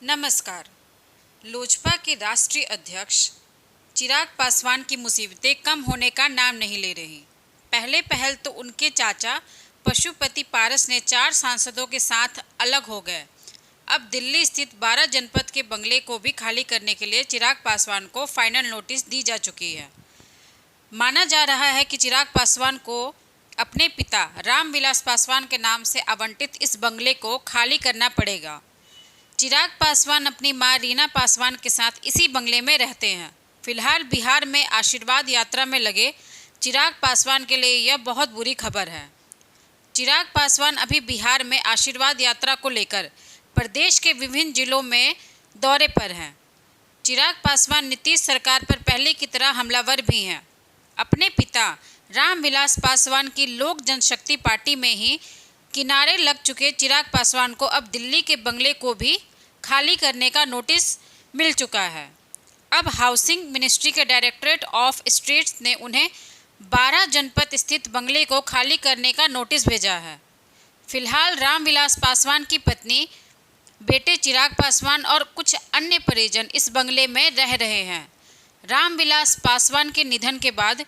नमस्कार। लोजपा के राष्ट्रीय अध्यक्ष चिराग पासवान की मुसीबतें कम होने का नाम नहीं ले रही। पहले पहल तो उनके चाचा पशुपति पारस ने 4 सांसदों के साथ अलग हो गए। अब दिल्ली स्थित 12 जनपद के बंगले को भी खाली करने के लिए चिराग पासवान को फाइनल नोटिस दी जा चुकी है। माना जा रहा है कि चिराग पासवान को अपने पिता रामविलास पासवान के नाम से आवंटित इस बंगले को खाली करना पड़ेगा। चिराग पासवान अपनी मां रीना पासवान के साथ इसी बंगले में रहते हैं। फिलहाल बिहार में आशीर्वाद यात्रा में लगे चिराग पासवान के लिए यह बहुत बुरी खबर है। चिराग पासवान अभी बिहार में आशीर्वाद यात्रा को लेकर प्रदेश के विभिन्न जिलों में दौरे पर हैं। चिराग पासवान नीतीश सरकार पर पहले की तरह हमलावर भी हैं। अपने पिता रामविलास पासवान की लोक जनशक्ति पार्टी में ही किनारे लग चुके चिराग पासवान को अब दिल्ली के बंगले को भी खाली करने का नोटिस मिल चुका है। अब हाउसिंग मिनिस्ट्री के डायरेक्टरेट ऑफ स्टेट्स ने उन्हें 12 जनपद स्थित बंगले को खाली करने का नोटिस भेजा है। फिलहाल रामविलास पासवान की पत्नी, बेटे चिराग पासवान और कुछ अन्य परिजन इस बंगले में रह रहे हैं। रामविलास पासवान के निधन के बाद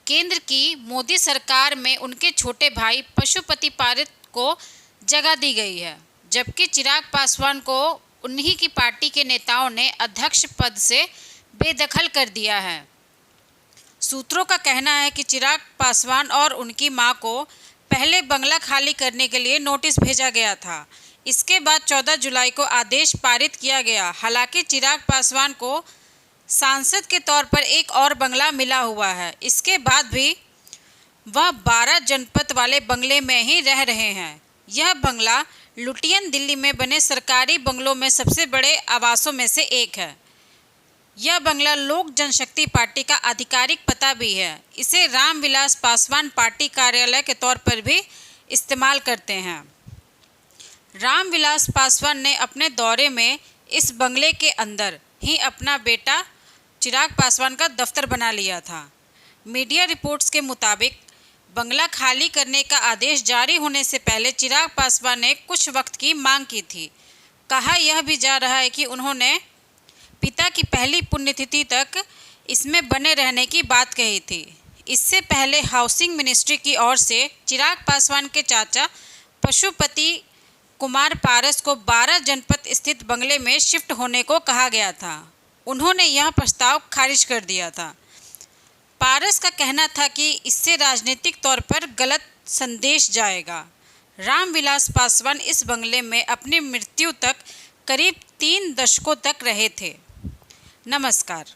केंद्र की मोदी सरकार में उनके छोटे भाई पशुपति पारस को जगह दी गई है, जबकि चिराग पासवान को उन्हीं की पार्टी के नेताओं ने अध्यक्ष पद से बेदखल कर दिया है। सूत्रों का कहना है कि चिराग पासवान और उनकी मां को पहले बंगला खाली करने के लिए नोटिस भेजा गया था। इसके बाद 14 जुलाई को आदेश पारित किया गया। हालांकि चिराग पासवान को सांसद के तौर पर एक और बंगला मिला हुआ है। इसके बाद भी वह 12 जनपद वाले बंगले में ही रह रहे हैं। यह बंगला लुटियन दिल्ली में बने सरकारी बंगलों में सबसे बड़े आवासों में से एक है। यह बंगला लोक जनशक्ति पार्टी का आधिकारिक पता भी है। इसे रामविलास पासवान पार्टी कार्यालय के तौर पर भी इस्तेमाल करते हैं। रामविलास पासवान ने अपने दौरे में इस बंगले के अंदर ही अपना बेटा चिराग पासवान का दफ्तर बना लिया था। मीडिया रिपोर्ट्स के मुताबिक बंगला खाली करने का आदेश जारी होने से पहले चिराग पासवान ने कुछ वक्त की मांग की थी। कहा यह भी जा रहा है कि उन्होंने पिता की पहली पुण्यतिथि तक इसमें बने रहने की बात कही थी। इससे पहले हाउसिंग मिनिस्ट्री की ओर से चिराग पासवान के चाचा पशुपति कुमार पारस को 12 जनपद स्थित बंगले में शिफ्ट होने को कहा गया था। उन्होंने यह प्रस्ताव खारिज कर दिया था। पारस का कहना था कि इससे राजनीतिक तौर पर गलत संदेश जाएगा। रामविलास पासवान इस बंगले में अपनी मृत्यु तक करीब 3 दशकों तक रहे थे। नमस्कार।